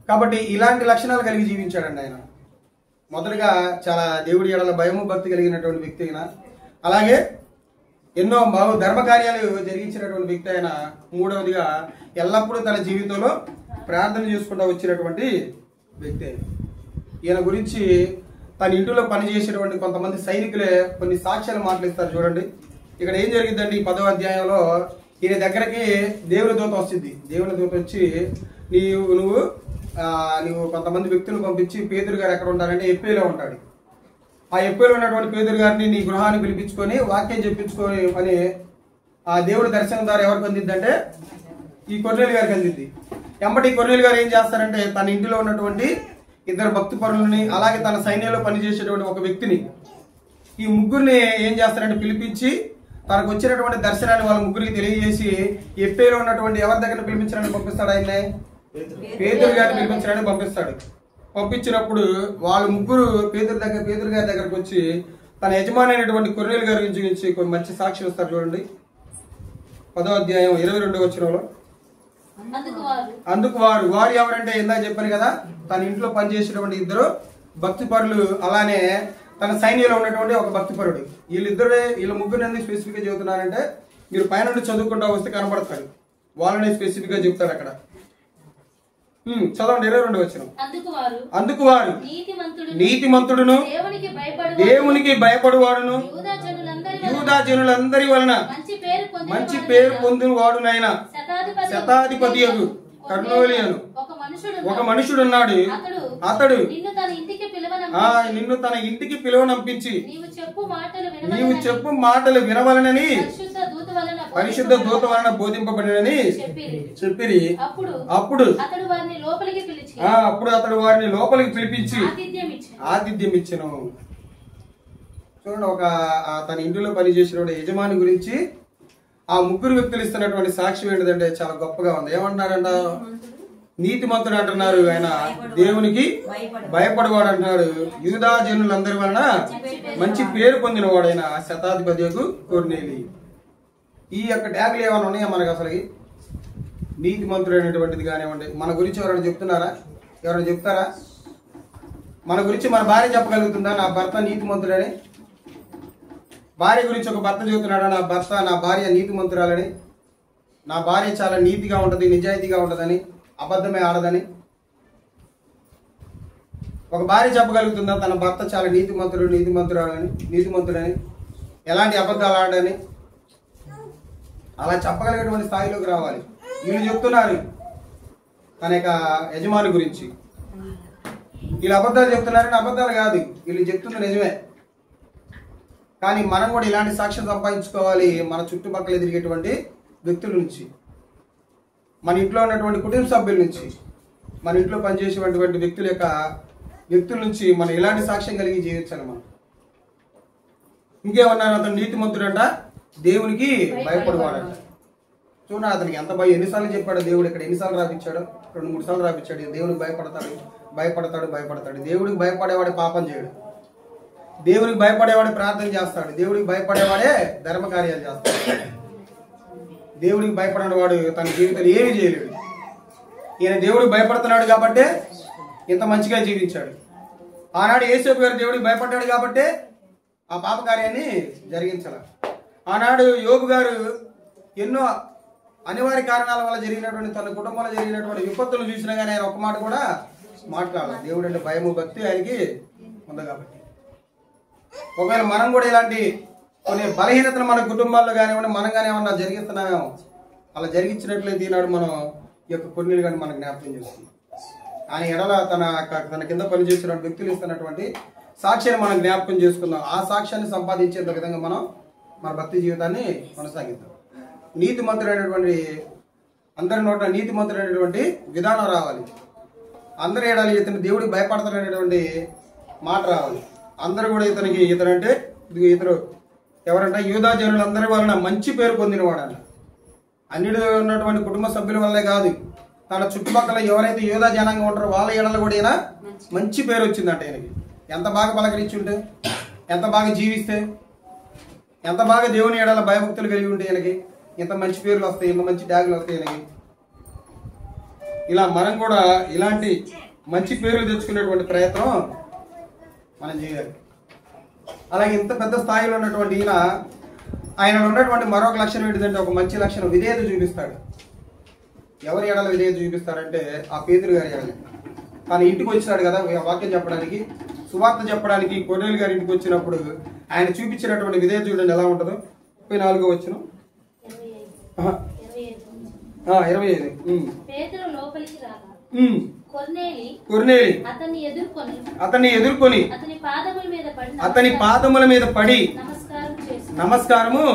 కాబట్టి ఇలాంటి లక్షణాలు కలిగి జీవించాడండి ఆయన. మొదటగా చాలా దేవుడి ఎడల భయము భక్తి కలిగినటువంటి వ్యక్తి అయినా, అలాగే ఎన్నో ధర్మకార్యాలు జరిగించినటువంటి వ్యక్తి అయినా, 3వదిగా ఎల్లప్పుడూ తన జీవితంలో ప్రార్థన చేసుకుంటూ వచ్చినటువంటి వ్యక్తి. ఈయన గురించి తన ఇంటిలో పనిచేసేటువంటి కొంతమంది సైనికులే కొన్ని సాక్ష్యాలు మాట్లాడిస్తారు చూడండి. ఇక్కడ ఏం జరిగిందండి, 10వ అధ్యాయంలో ఈయన దగ్గరికి దేవుని దూత వస్తుంది. దేవుని దూత వచ్చి నువ్వు కొంతమంది వ్యక్తులను పంపించి పేతురు గారు ఎక్కడ ఉంటారంటే ఎప్పేలో ఉంటాడు. ఆ ఎప్పేలో ఉన్నటువంటి పేతురు గారిని నీ గృహాన్ని పిలిపించుకొని వాక్యం చెప్పించుకొని అని ఆ దేవుడి దర్శనం ద్వారా ఎవరికి అందిద్దంటే ఈ కొర్నేలు గారికి అందిద్ది. ఎంబటి కొర్నేలు గారు ఏం చేస్తారంటే తన ఇంటిలో ఉన్నటువంటి ఇద్దరు భక్తి పరులని అలాగే తన సైన్యంలో పనిచేసేటువంటి ఒక వ్యక్తిని ఈ ముగ్గురిని ఏం చేస్తారంటే పిలిపించి తనకు వచ్చినటువంటి దర్శనాన్ని వాళ్ళ ముగ్గురికి తెలియజేసి ఎప్పేలో ఉన్నటువంటి ఎవరి దగ్గర పిలిపించడానికి పంపిస్తాడు? ఆయన్నే పేతురు గారిని పిలిపించడానికి పంపిస్తాడు. పంపించినప్పుడు వాళ్ళ ముగ్గురు పేతురు గారి దగ్గరకు వచ్చి తన యజమాని అయినటువంటి కొర్నేలు గారి గురించి కొన్ని మంచి సాక్ష్యం ఇస్తారు. చూడండి 10వ అధ్యాయం 22వ వచనంలో. అందుకు వారు ఎవరంటే ఇందాక చెప్పాను కదా, తన ఇంట్లో పనిచేసేటువంటి ఇద్దరు భక్తి పరులు, అలానే తన సైన్యంలో ఉన్నటువంటి ఒక భక్తి పరుడు. వీళ్ళ ముగ్గురు ఎందుకు స్పెసిఫిక్ గా చెబుతున్నారంటే మీరు పైన చదువుకుంటా వస్తే కనబడతారు. వాళ్ళని స్పెసిఫిక్ గా చెప్తారు అక్కడ. చదవండి 22వ వచనం. అందుకు వారు నీతిమంతుడును దేవునికి భయపడువాడును యూదా జనులందరి వలన మంచి పేరు పొందిన వాడునైనా శతాధిపతియగు కర్నూలియను ఒక మనుషుడున్నాడు. అతడు నిన్ను తన ఇంటికి పిలువనంపించి నీవు చెప్పు మాటలు వినవలనని పరిశుద్ధ దూత వలన బోధింపబడినని చెప్పిరి. అప్పుడు అతడు వారిని లోపలికి పిలిపించి ఆతిథ్యం ఇచ్చెను. చూడండి, తన ఇంటిలో పనిచేసిన యజమాని గురించి ఆ ముగ్గురు వ్యక్తులు ఇస్తున్నటువంటి సాక్ష్యం ఏంటిదంటే చాలా గొప్పగా ఉంది. ఏమంటున్నారంట? నీతిమంతుడు అంటున్నారు, ఆయన దేవునికి భయపడవాడు అంటున్నాడు, యూదా జనులందరి వలన మంచి పేరు పొందిన వాడైన శతాధిపతియగు కొర్నేలి. ఈ యొక్క ట్యాగులు ఏమైనా ఉన్నాయా మనకు? అసలు నీతిమంతుడు అనేటువంటిది కానివ్వండి. మన గురించి ఎవరైనా చెప్తున్నారా? ఎవరైనా చెప్తారా? మన గురించి మన భార్య చెప్పగలుగుతుందా నా భర్త నీతిమంతుడని? భార్య గురించి ఒక భర్త చెబుతున్నాడా నా భార్య నీతిమంతురాలని, నా భార్య చాలా నీతిగా ఉంటది, నిజాయితీగా ఉంటదని, అబద్ధమే ఆడదని? ఒక భార్య చెప్పగలుగుతుందా తన భర్త చాలా నీతిమంతుడని, ఎలాంటి అబద్ధాలు ఆడని? అలా చెప్పగలిగేటువంటి స్థాయిలోకి రావాలి. వీళ్ళు చెప్తున్నారు తన యొక్క యజమాని గురించి. వీళ్ళు అబద్ధాలు చెప్తున్నారని అబద్ధాలు కాదు, వీళ్ళు చెప్తున్న నిజమే. కానీ మనం కూడా ఇలాంటి సాక్ష్యం సంపాదించుకోవాలి మన చుట్టుపక్కల ఎదిరిగేటువంటి వ్యక్తుల నుంచి, మన ఇంట్లో ఉన్నటువంటి కుటుంబ సభ్యుల నుంచి, మన ఇంట్లో పనిచేసేటువంటి వ్యక్తుల నుంచి మనం ఇలాంటి సాక్ష్యం కలిగి జీవించాలి. మనం ఇంకేమన్నారు? అతను నీతిమంతుడంట, దేవునికి భయపడవాడంట. చూడండి, అతనికి ఎంత భయం, ఎన్నిసార్లు చెప్పాడు దేవుడు. ఇక్కడ ఎన్నిసార్లు రాపించాడు? 2-3 సార్లు రాపించాడు. దేవునికి భయపడతాడు. దేవుడికి భయపడేవాడే పాపం చేయడు, దేవునికి భయపడేవాడే ప్రార్థన చేస్తాడు, దేవుడికి భయపడేవాడే ధర్మ కార్యాలు చేస్తాడు. దేవుడికి భయపడిన వాడు తన జీవితంలో ఏమీ చేయలేడు. ఈయన దేవుడికి భయపడుతున్నాడు కాబట్టే ఇంత మంచిగా జీవించాడు. ఆనాడు యేసేపు గారు దేవుడికి భయపడ్డాడు కాబట్టే ఆ పాప కార్యాన్ని జరిగించాల. ఆనాడు యోబు గారు ఎన్నో అనివార్య కారణాల వల్ల జరిగినటువంటి తన కుటుంబంలో జరిగినటువంటి విపత్తులు చూసినా కానీ ఆయన ఒక మాట కూడా మాట్లాడాలి. దేవుడు అంటే భయము భక్తి ఆయనకి ఉంది కాబట్టి. ఒకవేళ మనం కూడా ఇలాంటి కొన్ని బలహీనతలు మన కుటుంబాల్లో కానివ్వండి, మనం కానీ ఏమన్నా జరిగిస్తున్నామేమో, అలా జరిగించినట్లయితే ఈనాడు మనం ఈ యొక్క కొన్నిలు కానీ మనం జ్ఞాపకం చేస్తున్నాం. ఆయన ఎడల తన కింద పనిచేస్తున్న వ్యక్తులు ఇస్తున్నటువంటి సాక్ష్యాన్ని మనం జ్ఞాపకం చేసుకుందాం. ఆ సాక్ష్యాన్ని సంపాదించేంత విధంగా మనం మన భక్తి జీవితాన్ని కొనసాగిద్దాం. నీతిమంతుడైనటువంటి అందరి నోట నీతిమంతుడైనటువంటి విధానం రావాలి. అందరూ ఏడాలి ఇతను దేవుడికి భయపడతారనేటువంటి మాట రావాలి. అందరూ కూడా ఇతనంటే ఇతరు ఎవరంటే యూదా జనులందరి వలన మంచి పేరు పొందినవాడన్న. అన్నిటి ఉన్నటువంటి కుటుంబ సభ్యుల వల్లే కాదు, తన చుట్టుపక్కల ఎవరైతే యూదా జనాంగం ఉంటారో వాళ్ళ ఏడల కూడా ఈయన మంచి పేరు వచ్చిందంట. ఈయనకి ఎంత బాగా పలకరించి ఉంటే, ఎంత బాగా జీవిస్తే, ఎంత బాగా దేవుని ఏడల భయభక్తులు కలిగి ఉంటే ఈయనకి ఇంత మంచి పేర్లు వస్తాయి, ఇంత మంచి ట్యాగులు వస్తాయి ఈయనకి. ఇలా మనం కూడా ఇలాంటి మంచి పేర్లు తెచ్చుకునేటువంటి ప్రయత్నం మనం చేయాలి. అలాగే ఇంత పెద్ద స్థాయిలో ఉన్నటువంటి ఆయన ఉన్నటువంటి మరొక లక్షణం ఏంటిదంటే, ఒక మంచి లక్షణం విధేయత చూపిస్తాడు. ఎవరి ఎడల విధేయత చూపిస్తాడంటే ఆ పేతురు గారి ఎడల. తన ఇంటికి వచ్చినాడు కదా వాక్యం చెప్పడానికి, సువార్త చెప్పడానికి కొర్నేలు గారి ఇంటికి వచ్చినప్పుడు ఆయన చూపించినటువంటి విధేయత చూడండి ఎలా ఉంటుందో. 34వ వచనం 25. కొర్నేలి అతన్ని ఎదుర్కొని అతని పాదముల మీద పడి నమస్కారము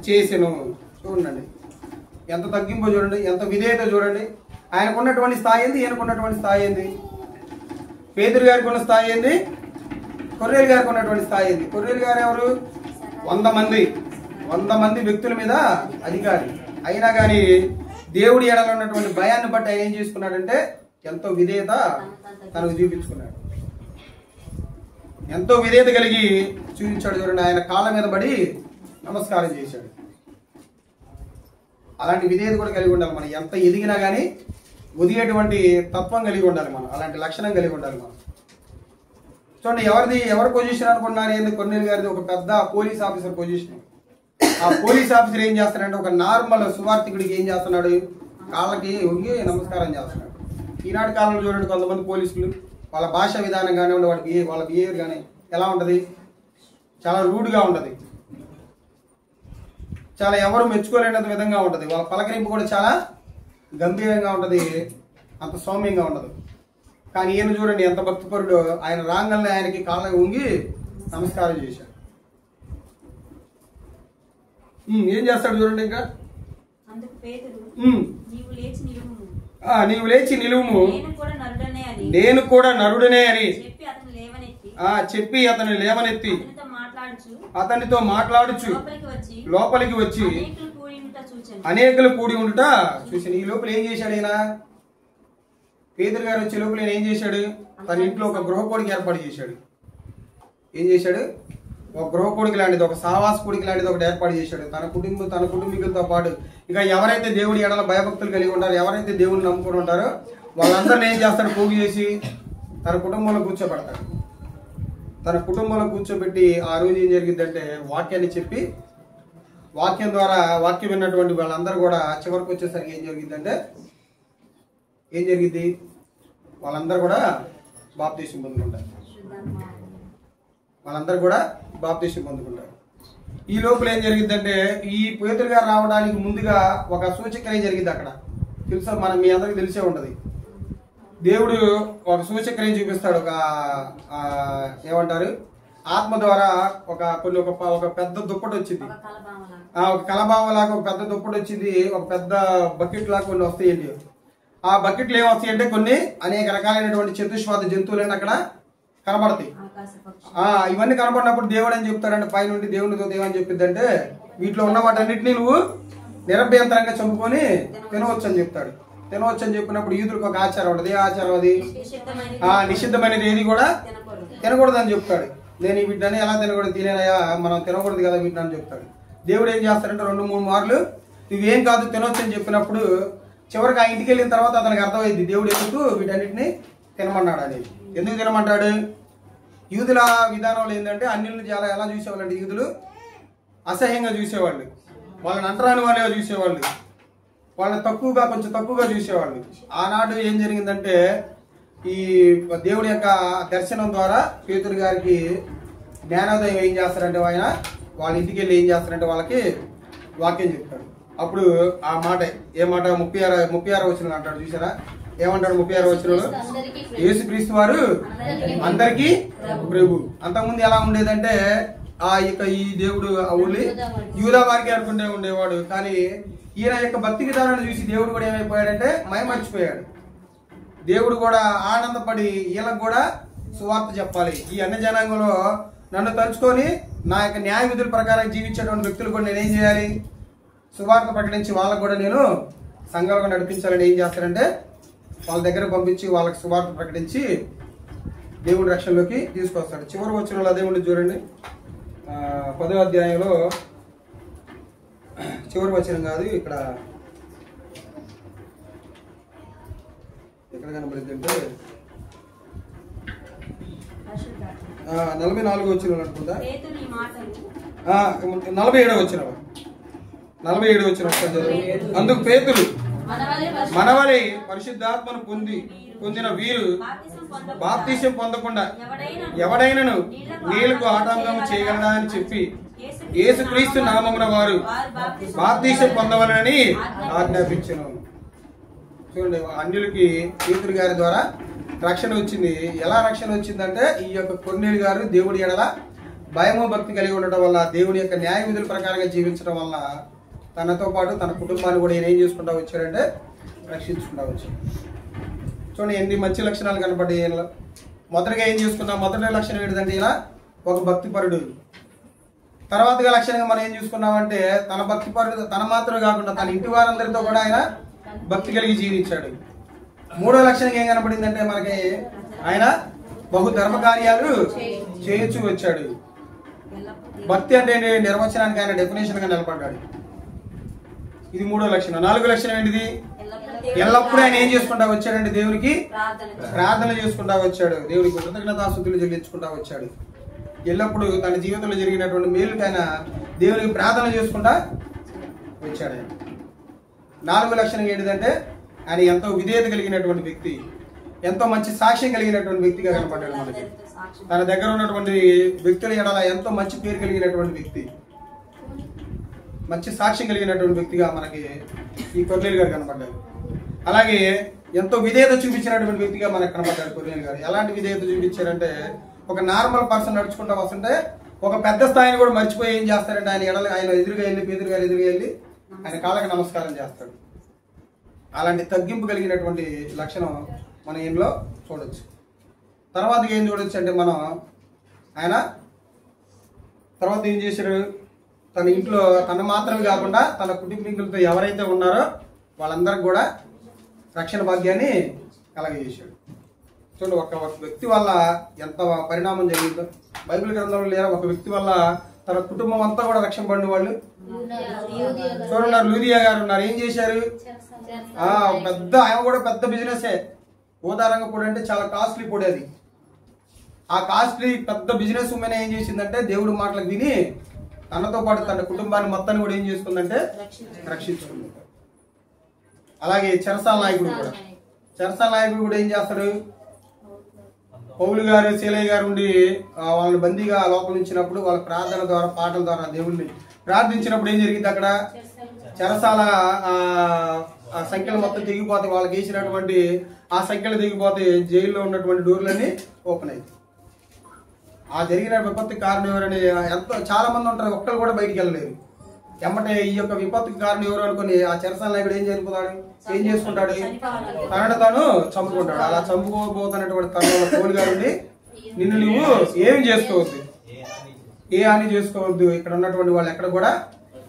చేసెను. చూడండి ఎంత తగ్గింపో చూడండి, ఎంత విధేయత చూడండి. ఆయనకున్నటువంటి స్థాయి ఏంది, ఈయనకున్నటువంటి స్థాయి ఏంది? పేతురు గారికి ఉన్న స్థాయి ఏంది, కొర్నేలి గారికి ఉన్నటువంటి స్థాయి ఏంది? కొర్నేలి గారు ఎవరు? 100 మంది వ్యక్తుల మీద అధికారి. అయినా కానీ దేవుడి ఎడలో ఉన్నటువంటి భయాన్ని బట్టి ఆయన ఏం చేసుకున్నాడంటే ఎంతో విధేయత తనకు చూపించుకున్నాడు. ఎంతో విధేయత కలిగి చూపించాడు. చూడండి, ఆయన కాళ్ళ మీద పడి నమస్కారం చేశాడు. అలాంటి విధేయత కూడా కలిగి ఉండాలి మనం. ఎంత ఎదిగినా కానీ ఒదిగేటువంటి తత్వం కలిగి ఉండాలి మనం. అలాంటి లక్షణం కలిగి ఉండాలి మనం. చూడండి, ఎవరి పొజిషన్ అనుకున్నారు? ఏంది? కొర్నేలి గారిది ఒక పెద్ద పోలీస్ ఆఫీసర్ పొజిషన్. ఆ పోలీస్ ఆఫీసర్ ఏం చేస్తాడంటే ఒక నార్మల్ సువార్థికుడికి ఏం చేస్తున్నాడు? కాళ్ళకి వంగి నమస్కారం చేస్తున్నాడు. ఈనాటి కాలంలో చూడండి, కొంతమంది పోలీసులు వాళ్ళ భాష విధానం కానివ్వండి, వాళ్ళ బిహేవియర్ కానీ ఎలా ఉంటుంది? చాలా రూడ్గా ఉంటుంది. చాలా ఎవరు మెచ్చుకోలేనంత విధంగా ఉంటుంది. వాళ్ళ పలకరింపు కూడా చాలా గంభీరంగా ఉంటుంది, అంత సౌమ్యంగా ఉండదు. కానీ ఈయన చూడండి ఎంత భక్తిపరుడు. ఆయన రాంగల్ని ఆయనకి కాళ్ళకి వంగి నమస్కారం చేశాడు. ఏం చేస్తాడు చూడండి. ఇంకా నీవు లేచి నిలువుము, నేను కూడా నరుడనే అని చెప్పి అతను లేవనెత్తి అతనితో మాట్లాడుచు లోపలికి వచ్చి అనేకులు కూడి ఉండుట చూసి. ఈ లోపల ఏం చేశాడు ఈయన? పేతురు గారు వచ్చే లోపల ఏం చేశాడు? తన ఇంట్లో ఒక గృహకోడికి ఏర్పాటు చేశాడు. ఏం చేశాడు? ఒక గృహకోడికి లాంటిది, ఒక సావాస కోడికి లాంటిది ఒకటి ఏర్పాటు చేశాడు. తన కుటుంబీకులతో పాటు ఇక ఎవరైతే దేవుడి ఎడల భయభక్తులు కలిగి ఉంటారో, ఎవరైతే దేవుడిని నమ్ముకుని ఉంటారో వాళ్ళందరినీ ఏం చేస్తాడు? పోగు చేసి తన కుటుంబంలో కూర్చోబెడతాడు. తన కుటుంబంలో కూర్చోబెట్టి ఆ రోజు ఏం జరిగిద్దంటే వాక్యాన్ని చెప్పి, వాక్యం ద్వారా వాక్యం విన్నటువంటి వాళ్ళందరూ కూడా చివరికి వచ్చేసరికి ఏం జరిగిద్దంటే వాళ్ళందరూ కూడా బాప్తీసం పొందుకుంటారు. ఈ లోపల ఏం జరిగిద్దంటే ఈ పేతురు గారు రావడానికి ముందుగా ఒక సూచక్రియ జరిగింది అక్కడ. తెలుసా? మీ అందరికి తెలిసే ఉంటది. దేవుడు ఒక సూచక్రియ చూపిస్తాడు. ఏమంటారు? ఆత్మ ద్వారా ఒక పెద్ద దుప్పటి వచ్చింది. ఒక కలబావలాగా ఒక పెద్ద దుప్పటి వచ్చింది. ఒక పెద్ద బకెట్ లాగా కొన్ని వస్తాయండి. ఆ బకెట్లు ఏమొస్తాయంటే కొన్ని అనేక రకాలైనటువంటి చతుష్పాద జంతువులన్నీ అక్కడ కనబడతాయి. ఇవన్నీ కనబడినప్పుడు దేవుడు అని చెప్తాడంటే పైనుండి దేవునితో ఏమని చెప్పిద్దంటే వీటిలో ఉన్న వాటన్నిటిని నువ్వు నిరభ్యంతరంగా చంపుకొని తినవచ్చు అని చెప్తాడు. తినవచ్చు అని చెప్పినప్పుడు యూదులకు ఒక ఆచారం ఉంటుంది. ఏ ఆచారం అది? నిషిద్ధమైనది ఏది కూడా తినకూడదు అని చెప్తాడు. నేను వీటిని ఎలా తినకూడదు? తినేనయా, మనం తినకూడదు కదా వీటిని అని చెప్తాడు. దేవుడు ఏం చేస్తాడంటే 2-3 మార్లు నువ్వేం కాదు తినవచ్చు అని చెప్పినప్పుడు చివరికి ఆ ఇంటికి వెళ్ళిన తర్వాత అతనికి అర్థమైంది దేవుడు ఎందుకు వీటన్నిటిని తినమన్నాడు అనేది. ఎందుకు తినమంటాడు? యూదుల విధానంలో ఏంటంటే అన్యులను చాలా ఎలా చూసేవాళ్ళు అంటే యూదులు అసహ్యంగా చూసేవాళ్ళు, వాళ్ళని అంటరాని వాళ్ళగా చూసేవాళ్ళు, వాళ్ళని కొంచెం తక్కువగా చూసేవాళ్ళు. ఆనాడు ఏం జరిగిందంటే ఈ దేవుడి యొక్క దర్శనం ద్వారా పేతురు గారికి జ్ఞానోదయం ఏం చేస్తారంటే ఆయన వాళ్ళ ఇంటికి వెళ్ళి ఏం చేస్తారంటే వాళ్ళకి వాక్యం చెప్తాడు. అప్పుడు ఆ మాట ఏ మాట 36 వచనం అంటాడు. చూసారా ఏమంటాడు? 36 వచనంలో యేసుక్రీస్తు వారు అందరికీ ప్రభు. అంతకుముందు ఎలా ఉండేదంటే ఈ దేవుడు ఊళ్ళి యూదా వారికి అనుకుంటే ఉండేవాడు. కానీ ఈయన యొక్క భక్తి విధానాన్ని చూసి దేవుడు కూడా ఏమైపోయాడంటే మర్చిపోయాడు. దేవుడు కూడా ఆనందపడి వీళ్ళకు కూడా సువార్త చెప్పాలి. ఈ అన్ని జనాంగంలో నన్ను తలుచుకొని నా యొక్క న్యాయ విధుల ప్రకారం జీవించేటువంటి వ్యక్తులు కూడా నేనేం చేయాలి? సువార్త ప్రకటించి వాళ్ళకు కూడా నేను సంఘాలుగా నడిపించాలని ఏం చేస్తారంటే వాళ్ళ దగ్గర పంపించి వాళ్ళకి సువార్త ప్రకటించి దేవుడి రక్షణలోకి తీసుకొస్తాడు. చివరి వచనంలో అదే ఉండి చూడండి. 10వ అధ్యాయంలో చివరి వచనం కాదు, ఇక్కడ కనబడింది అంటే 44వ వచనం అనుకుంటా. 47వ వచనం అందుకు పేతురు మనవలే పరిశుద్ధాత్మను పొందిన వీరు బాప్తీసం పొందకుండా ఎవడైనను నీళ్లకు ఆటంకం చేయగలడా అని చెప్పి యేసుక్రీస్తు నామమున వారు బాప్తీసం పొందవలనని ఆజ్ఞాపించెను. చూడండి, అన్యులకి పేతురు గారి ద్వారా రక్షణ వచ్చింది. ఎలా రక్షణ వచ్చిందంటే ఈ యొక్క కొర్నేలు గారు దేవుడి ఎడల భయము భక్తి కలిగి ఉండటం వల్ల, దేవుడి యొక్క న్యాయ విధుల ప్రకారంగా జీవించడం వల్ల తనతో పాటు తన కుటుంబాన్ని కూడా ఏం చేసుకుంటా వచ్చాడంటే రక్షించుకుంటా వచ్చాడు. చూడండి ఎన్ని మంచి లక్షణాలు కనపడ్డాయి ఈయనలో. మొదటిగా ఏం చేసుకున్నాం, మొదటి లక్షణం ఏంటంటే ఇలా ఒక భక్తిపరుడు. తర్వాతగా లక్షణంగా మనం ఏం చూసుకున్నామంటే తన భక్తిపరుడు తన మాత్రమే కాకుండా తన ఇంటి వారందరితో కూడా ఆయన భక్తి కలిగి జీవించాడు. మూడో లక్షణంగా ఏం కనపడిందంటే మనకి ఆయన బహు ధర్మ కార్యాలు చేయించు వచ్చాడు. భక్తి అంటే నిర్వచనానికి ఆయన డెఫినేషన్ గా నిలబడ్డాడు. ఇది మూడో లక్షణం. నాలుగో లక్షణం ఏంటిది, ఎల్లప్పుడూ ఆయన ఏం చేసుకుంటా వచ్చాడంటే దేవునికి ప్రార్థన చేసుకుంటా వచ్చాడు, దేవుడికి కృతజ్ఞతాస్తుతులు చెల్లించుకుంటా వచ్చాడు. ఎల్లప్పుడూ తన జీవితంలో జరిగినటువంటి మేలుకి ఆయన దేవునికి ప్రార్థన చేసుకుంటా వచ్చాడు. ఆయన నాలుగో లక్షణం ఏంటిదంటే ఆయన ఎంతో విధేయత కలిగినటువంటి వ్యక్తి, ఎంతో మంచి సాక్ష్యం కలిగినటువంటి వ్యక్తిగా కనపడ్డాడు మనకి. తన దగ్గర ఉన్నటువంటి వ్యక్తుల ఎడల ఎంతో మంచి పేరు కలిగినటువంటి వ్యక్తి, మంచి సాక్ష్యం కలిగినటువంటి వ్యక్తిగా మనకి ఈ కొర్నేలు గారు కనపడ్డారు. అలాగే ఎంతో విధేయత చూపించినటువంటి వ్యక్తిగా మనకు కనపడ్డాడు కొర్నేలు గారు. ఎలాంటి విధేయత చూపించారంటే ఒక నార్మల్ పర్సన్ నడుచుకుంటా వస్తుంటే ఒక పెద్ద స్థాయిని కూడా మర్చిపోయి ఏం చేస్తారంటే ఆయన ఎదురుగా వెళ్ళి పేతురు గారు ఎదురుగా వెళ్ళి ఆయన కాళ్ళకి నమస్కారం చేస్తాడు. అలాంటి తగ్గింపు కలిగినటువంటి లక్షణం మనం ఇంట్లో చూడొచ్చు. తర్వాత ఏం చూడొచ్చు అంటే మనం ఆయన తర్వాత ఏం చేశాడు, తన ఇంట్లో తను మాత్రమే కాకుండా తన కుటుంబీకులతో ఎవరైతే ఉన్నారో వాళ్ళందరికి కూడా రక్షణ భాగ్యాన్ని కలగజేశాడు. చూడండి, ఒక వ్యక్తి వల్ల ఎంత పరిణామం జరిగిందో. బైబిల్ గ్రంథంలో లేదా ఒక వ్యక్తి వల్ల తన కుటుంబం అంతా కూడా రక్షణ పడిన వాళ్ళు చూడండి. లూదియా గారు ఉన్నారు, ఏం చేశారు, పెద్ద ఆయన కూడా పెద్ద బిజినెస్. ఊదారంగ పొడి అంటే చాలా కాస్ట్లీ పొడి అది. ఆ కాస్ట్లీ పెద్ద బిజినెస్ ఉమెన్ ఏం చేసిందంటే దేవుడి మాటలకు విని తనతో పాటు తన కుటుంబాన్ని మొత్తాన్ని కూడా ఏం చేసుకుందంటే రక్షించుకుంది. అలాగే చెరసాల నాయకుడు కూడా ఏం చేస్తాడు, పౌలు గారు శీలయ్య గారు ఉండి వాళ్ళని బందీగా లోపల ఉంచినప్పుడు వాళ్ళ ప్రార్థన ద్వారా పాటల ద్వారా దేవుడిని ప్రార్థించినప్పుడు ఏం జరిగింది, అక్కడ చెరసాల ఆ సంఖ్యలు మొత్తం తెగిపోతాయి. వాళ్ళకి వేసినటువంటి ఆ సంఖ్యలు తెగిపోతే జైల్లో ఉన్నటువంటి డోర్లన్నీ ఓపెన్ అయ్యాయి. ఆ జరిగిన విపత్తుకి కారణం ఎవరని ఎంతో చాలా మంది ఉంటారు, ఒక్కరు కూడా బయటికి వెళ్ళలేరు. ఎమ్మటే ఈ యొక్క విపత్తుకి కారణం ఎవరు అనుకుని ఆ చెరసాల నాయకుడు ఏం చేసుకుంటాడు, తనను తాను చంపుకుంటాడు. అలా చంపుకోబోతున్నటువంటి తనలో పౌలు గారు నిన్ను నువ్వు ఏం చేసుకోవద్దు, ఏ హాని చేసుకోవద్దు, ఇక్కడ ఉన్నటువంటి వాళ్ళు ఎక్కడ కూడా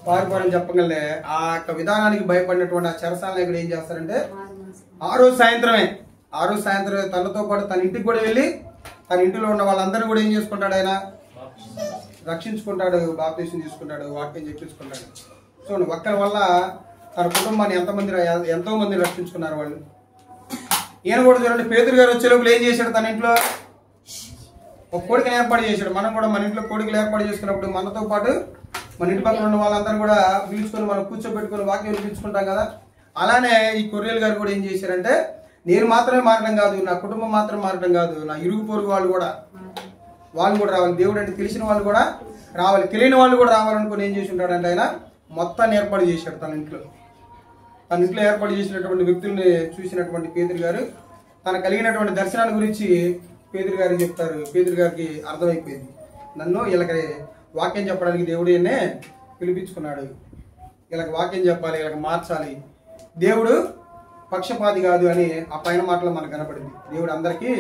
పారిపోరని చెప్పగలే. ఆ యొక్క విధానానికి భయపడినటువంటి ఆ చెరసాల నాయకుడు ఏం చేస్తారంటే ఆ రోజు సాయంత్రం తనతో పాటు తన ఇంటికి కూడా వెళ్ళి తన ఇంటిలో ఉన్న వాళ్ళందరూ కూడా ఏం చేసుకుంటాడు, ఆయన రక్షించుకుంటాడు, బాప్తీసం తీసుకుంటాడు, వాక్యం చెప్పించుకుంటాడు. చూడండి, ఒక్కరి వల్ల తన కుటుంబాన్ని ఎంతో మంది రక్షించుకున్నారు వాళ్ళు. ఈయన కూడా చూడండి, పేతురు గారు వచ్చే లోపల ఏం చేశాడు, తన ఇంట్లో ఒక కోడికను ఏర్పాటు చేశాడు. మనం కూడా మన ఇంట్లో కోడికలు ఏర్పాటు చేసుకున్నప్పుడు మనతో పాటు మన ఇంటి పక్కన ఉన్న వాళ్ళందరూ కూడా పిలుచుకొని మనం కూర్చోబెట్టుకొని వాక్యం వినిపించుకుంటాం కదా. అలానే ఈ కొర్నేలు గారు కూడా ఏం చేశారంటే నేను మాత్రమే మారడం కాదు, నా కుటుంబం మాత్రం మారడం కాదు, నా ఇరుగు పొరుగు వాళ్ళు కూడా రావాలి. దేవుడు అంటే తెలిసిన వాళ్ళు కూడా రావాలి, తెలియని వాళ్ళు కూడా రావాలనుకుని ఏం చేసి ఉంటాడంటే ఆయన మొత్తాన్ని ఏర్పాటు చేశాడు. తన ఇంట్లో ఏర్పాటు చేసినటువంటి వ్యక్తుల్ని చూసినటువంటి పేతురు గారు తన కలిగినటువంటి దర్శనాల గురించి పేతురు గారికి చెప్తారు. పేతురు గారికి అర్థమైపోయింది, నన్ను వీళ్ళకి వాక్యం చెప్పడానికి దేవుడు ఈయన్నే పిలిపించుకున్నాడు, వీళ్ళకి వాక్యం చెప్పాలి, వీళ్ళకి మార్చాలి, దేవుడు పక్షపాతి కాదు అని ఆ పైన మాటలో మనకు కనపడింది. దేవుడు అందరికీ,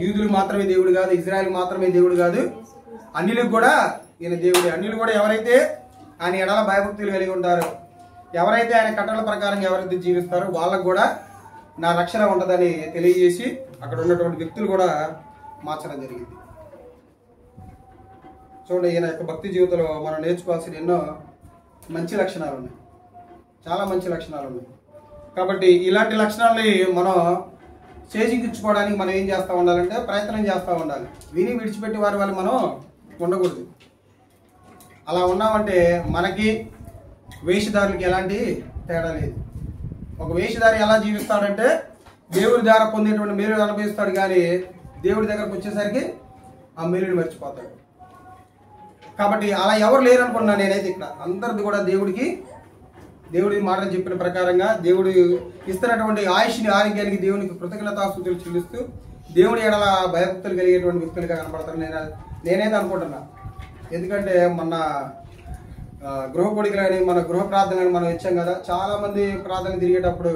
యూదులు మాత్రమే దేవుడు కాదు, ఇజ్రాయెల్ మాత్రమే దేవుడు కాదు, అన్యులకు కూడా ఈయన దేవుడే. అన్యులు కూడా ఎవరైతే ఆయన ఎడల భయభక్తులు కలిగి ఉంటారో, ఎవరైతే ఆయన కట్టడల ప్రకారం ఎవరైతే జీవిస్తారో వాళ్ళకు కూడా నా రక్షణ ఉంటుందని తెలియజేసి అక్కడ ఉన్నటువంటి వ్యక్తులు కూడా మార్చడం జరిగింది. చూడండి, ఈయన యొక్క భక్తి జీవితంలో మనం నేర్చుకోవాల్సిన ఎన్నో మంచి లక్షణాలు ఉన్నాయి, చాలా మంచి లక్షణాలు ఉన్నాయి. కాబట్టి ఇలాంటి లక్షణాలని మనం చేజిక్కించుకోవడానికి మనం ఏం చేస్తూ ఉండాలంటే ప్రయత్నం చేస్తూ ఉండాలి. విని విడిచిపెట్టి వారి వల్ల మనం ఉండకూడదు. అలా ఉన్నామంటే మనకి వేషధారులకి ఎలాంటి తేడా లేదు. ఒక వేషధారి ఎలా జీవిస్తాడంటే దేవుడి ద్వారా పొందేటువంటి మేలు అనుభవిస్తాడు, కానీ దేవుడి దగ్గరకు వచ్చేసరికి ఆ మేలుని మర్చిపోతాడు. కాబట్టి అలా ఎవరు లేరు అనుకున్నా నేనైతే ఇక్కడ అందరిది కూడా దేవుడికి దేవుడి మాటలు చెప్పిన ప్రకారంగా దేవుడు ఇస్తున్నటువంటి ఆయుష్ని ఆరోగ్యానికి దేవునికి కృతజ్ఞతాస్తుతులు చెల్లిస్తూ దేవుని ఎడల భయభక్తులు కలిగేటువంటి వ్యక్తులుగా కనపడతారు నేనైతే అనుకుంటున్నా. ఎందుకంటే మొన్న గృహ కొడుకులని మన గృహ ప్రార్థనని మనం ఇచ్చాం కదా, చాలా మంది ప్రార్థన తిరిగేటప్పుడు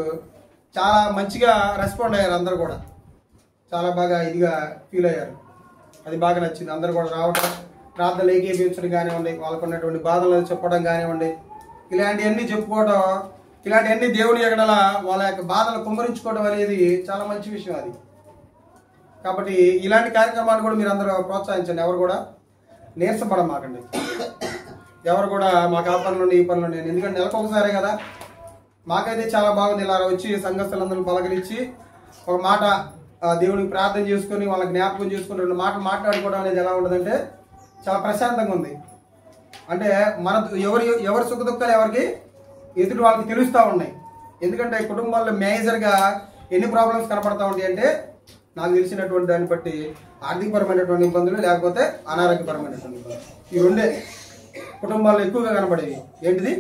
చాలా మంచిగా రెస్పాండ్ అయ్యారు. అందరూ కూడా చాలా బాగా ఇదిగా ఫీల్ అయ్యారు. అది బాగా నచ్చింది. అందరూ కూడా రావడం, ప్రార్థనలు ఏకీభవించడం కానివ్వండి, వాళ్ళకు ఉన్నటువంటి బాధలను చెప్పడం కానివ్వండి, ఇలాంటివన్నీ చెప్పుకోవడం, ఇలాంటివన్నీ దేవుని ఎగడల వాళ్ళ యొక్క బాధలు కుమ్మరించుకోవడం అనేది చాలా మంచి విషయం అది. కాబట్టి ఇలాంటి కార్యక్రమాలు కూడా మీరు అందరూ ప్రోత్సహించండి. ఎవరు కూడా నీరసపడమాకండి. ఎవరు కూడా మాకు ఆ పనులు ఈ పనులు నేను, ఎందుకంటే నెలకు ఒకసారే కదా. మాకైతే చాలా బాగుంది. ఇలా వచ్చి సంఘస్థులందరూ పలకరించి ఒక మాట దేవుడికి ప్రార్థన చేసుకొని వాళ్ళ జ్ఞాపకం చేసుకుని 2 మాటలు మాట్లాడుకోవడం అనేది ఎలా ఉండదంటే చాలా ప్రశాంతంగా ఉంది. అంటే మన ఎవరి సుఖ దుఃఖాలు ఎవరికి ఎదుటి వాళ్ళకి తెలుస్తూ ఉన్నాయి. ఎందుకంటే కుటుంబాల్లో మేజర్గా ఎన్ని ప్రాబ్లమ్స్ కనపడతా ఉంటాయి అంటే నాకు తెలిసినటువంటి దాన్ని బట్టి ఆర్థికపరమైనటువంటి ఇబ్బందులు, లేకపోతే అనారోగ్యపరమైనటువంటి ఇబ్బందులు. ఈ 2 కుటుంబాల్లో ఎక్కువగా కనపడేవి. ఏంటిది?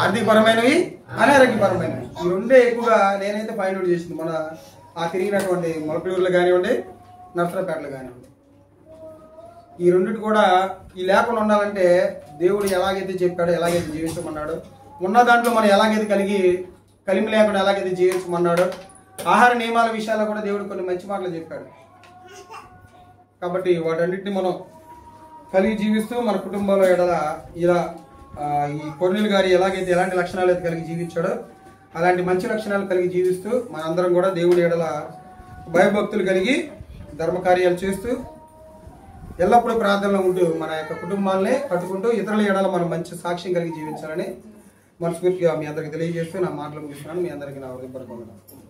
ఆర్థికపరమైనవి, అనారోగ్యపరమైనవి. ఈ 2 ఎక్కువగా నేనైతే ఫైండ్ అవుట్ చేసింది మన తిరిగినటువంటి మొలకలూరులో కానివ్వండి, నర్సరాపేటలో కానివ్వండి. ఈ 2 కూడా ఈ లేకుండా ఉండాలంటే దేవుడు ఎలాగైతే చెప్పాడో, ఎలాగైతే జీవించమన్నాడో, ఉన్న దాంట్లో మనం ఎలాగైతే కలిమి లేకుండా ఎలాగైతే జీవించమన్నాడో, ఆహార నియమాల విషయాల్లో కూడా దేవుడు కొన్ని మంచి మాటలు చెప్పాడు. కాబట్టి వాటన్నిటిని మనం కలిగి జీవిస్తూ మన కుటుంబంలో ఎడల ఇలా ఈ కొర్నేలు గారి ఎలాంటి లక్షణాలు అయితే కలిగి జీవించాడో అలాంటి మంచి లక్షణాలు కలిగి జీవిస్తూ మనందరం కూడా దేవుడి ఎడల భయభక్తులు కలిగి ధర్మకార్యాలు చేస్తూ ఎల్లప్పుడూ ప్రార్థనలో ఉంటూ మన యొక్క కుటుంబాలని కట్టుకుంటూ ఇతరుల ఎడల మనం మంచి సాక్ష్యం కలిగి జీవించాలని మనస్ఫూర్తిగా మీ అందరికి తెలియజేస్తూ నా మాటలు ముగిస్తున్నాను. మీ అందరికీ నా హృదయపూర్వక వందనాలు.